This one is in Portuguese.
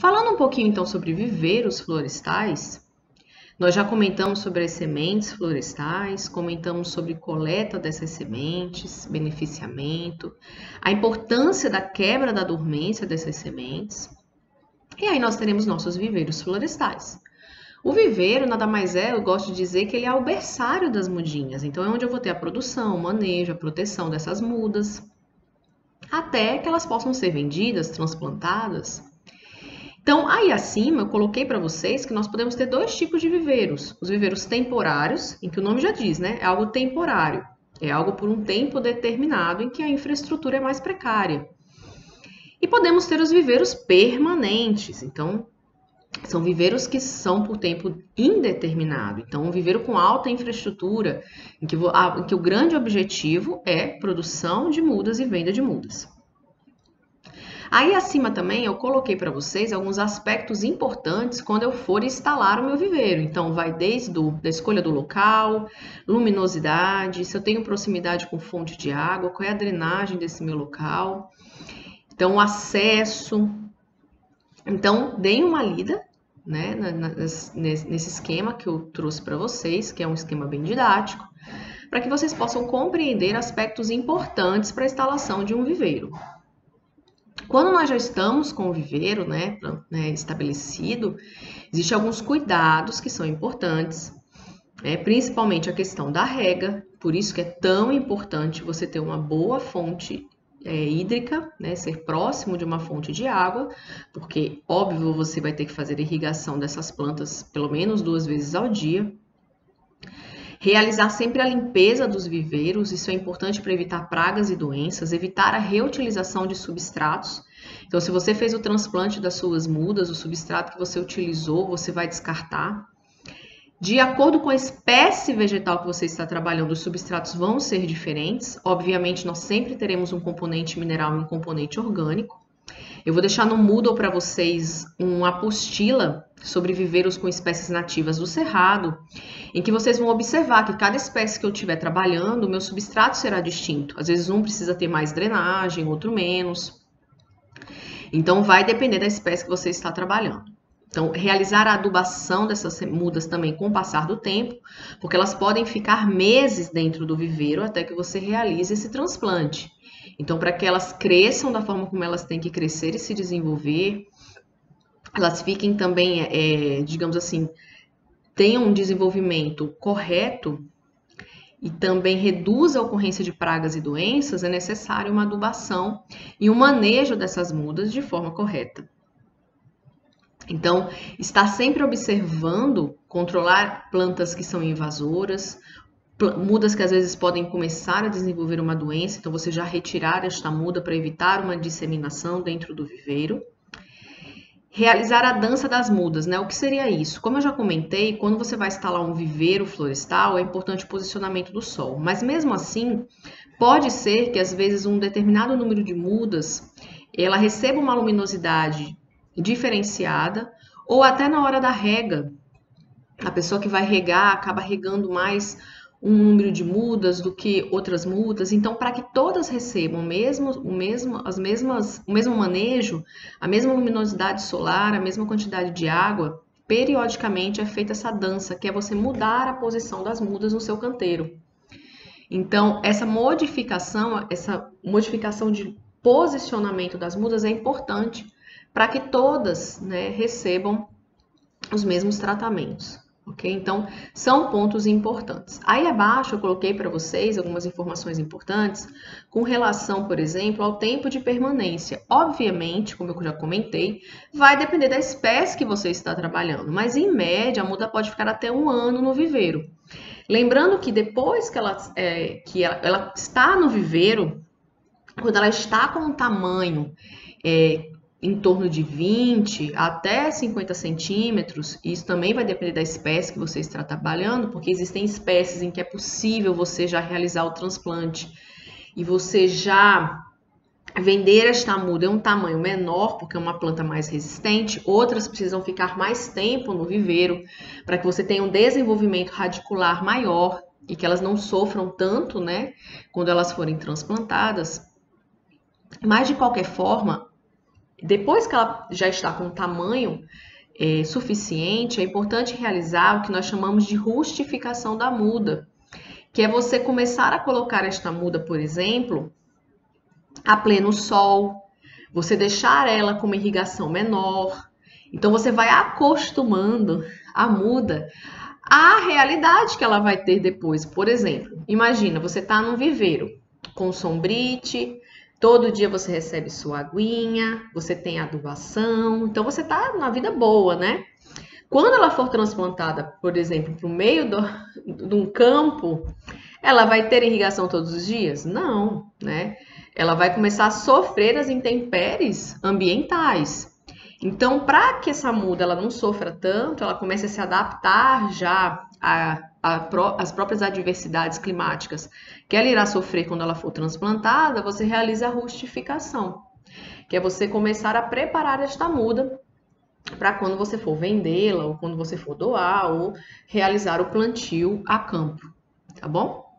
Falando um pouquinho então sobre viveiros florestais, nós já comentamos sobre as sementes florestais, comentamos sobre coleta dessas sementes, beneficiamento, a importância da quebra da dormência dessas sementes. E aí nós teremos nossos viveiros florestais. O viveiro nada mais é, eu gosto de dizer que ele é o berçário das mudinhas. Então é onde eu vou ter a produção, o manejo, a proteção dessas mudas, até que elas possam ser vendidas, transplantadas. Então, aí acima eu coloquei para vocês que nós podemos ter dois tipos de viveiros. Os viveiros temporários, em que o nome já diz, né? É algo temporário. É algo por um tempo determinado em que a infraestrutura é mais precária. E podemos ter os viveiros permanentes. Então, são viveiros que são por tempo indeterminado. Então, um viveiro com alta infraestrutura, em que o grande objetivo é produção de mudas e venda de mudas. Aí acima também eu coloquei para vocês alguns aspectos importantes quando eu for instalar o meu viveiro. Então vai desde a escolha do local, luminosidade, se eu tenho proximidade com fonte de água, qual é a drenagem desse meu local, então o acesso. Então deem uma lida, né, nesse esquema que eu trouxe para vocês, que é um esquema bem didático, para que vocês possam compreender aspectos importantes para a instalação de um viveiro. Quando nós já estamos com o viveiro, né, estabelecido, existem alguns cuidados que são importantes, principalmente a questão da rega, por isso que é tão importante você ter uma boa fonte hídrica, né, ser próximo de uma fonte de água, porque, óbvio, você vai ter que fazer irrigação dessas plantas pelo menos 2 vezes ao dia. Realizar sempre a limpeza dos viveiros, isso é importante para evitar pragas e doenças, evitar a reutilização de substratos. Então, se você fez o transplante das suas mudas, o substrato que você utilizou, você vai descartar. De acordo com a espécie vegetal que você está trabalhando, os substratos vão ser diferentes. Obviamente, nós sempre teremos um componente mineral e um componente orgânico. Eu vou deixar no Moodle para vocês uma apostila sobre viveiros com espécies nativas do Cerrado, em que vocês vão observar que cada espécie que eu estiver trabalhando, o meu substrato será distinto. Às vezes um precisa ter mais drenagem, outro menos. Então vai depender da espécie que você está trabalhando. Então, realizar a adubação dessas mudas também com o passar do tempo, porque elas podem ficar meses dentro do viveiro até que você realize esse transplante. Então, para que elas cresçam da forma como elas têm que crescer e se desenvolver, elas fiquem também, digamos assim, tenham um desenvolvimento correto e também reduza a ocorrência de pragas e doenças, é necessário uma adubação e um manejo dessas mudas de forma correta. Então, estar sempre observando, controlar plantas que são invasoras, mudas que às vezes podem começar a desenvolver uma doença, então você já retirar esta muda para evitar uma disseminação dentro do viveiro. Realizar a dança das mudas, né? O que seria isso? Como eu já comentei, quando você vai instalar um viveiro florestal, é importante o posicionamento do sol. Mas mesmo assim, pode ser que às vezes um determinado número de mudas, ela receba uma luminosidade diferenciada, ou até na hora da rega, a pessoa que vai regar acaba regando mais um número de mudas do que outras mudas. Então, para que todas recebam o mesmo manejo, a mesma luminosidade solar, a mesma quantidade de água, periodicamente é feita essa dança, que é você mudar a posição das mudas no seu canteiro. Então, essa modificação de posicionamento das mudas é importante para que todas, né, recebam os mesmos tratamentos, ok? Então, são pontos importantes. Aí abaixo eu coloquei para vocês algumas informações importantes com relação, por exemplo, ao tempo de permanência. Obviamente, como eu já comentei, vai depender da espécie que você está trabalhando, mas em média a muda pode ficar até 1 ano no viveiro. Lembrando que depois que ela está no viveiro, quando ela está com um tamanho em torno de 20 até 50 centímetros, isso também vai depender da espécie que você está trabalhando, porque existem espécies em que é possível você já realizar o transplante e você já vender esta muda em um tamanho menor, porque é uma planta mais resistente, outras precisam ficar mais tempo no viveiro, para que você tenha um desenvolvimento radicular maior e que elas não sofram tanto, né, quando elas forem transplantadas. Mas, de qualquer forma, Depois que ela já está com tamanho suficiente, é importante realizar o que nós chamamos de rustificação da muda, que é você começar a colocar esta muda, por exemplo, a pleno sol, você deixar ela com uma irrigação menor. Então você vai acostumando a muda à realidade que ela vai ter depois. Por exemplo, imagina, você está num viveiro com sombrite, todo dia você recebe sua aguinha, você tem adubação, então você está na vida boa, né? Quando ela for transplantada, por exemplo, para o meio de um campo, ela vai ter irrigação todos os dias? Não, né? Ela vai começar a sofrer as intempéries ambientais. Então, para que essa muda ela não sofra tanto, ela comece a se adaptar já às próprias adversidades climáticas que ela irá sofrer quando ela for transplantada, você realiza a rustificação, que é você começar a preparar esta muda para quando você for vendê-la, ou quando você for doar, ou realizar o plantio a campo, tá bom?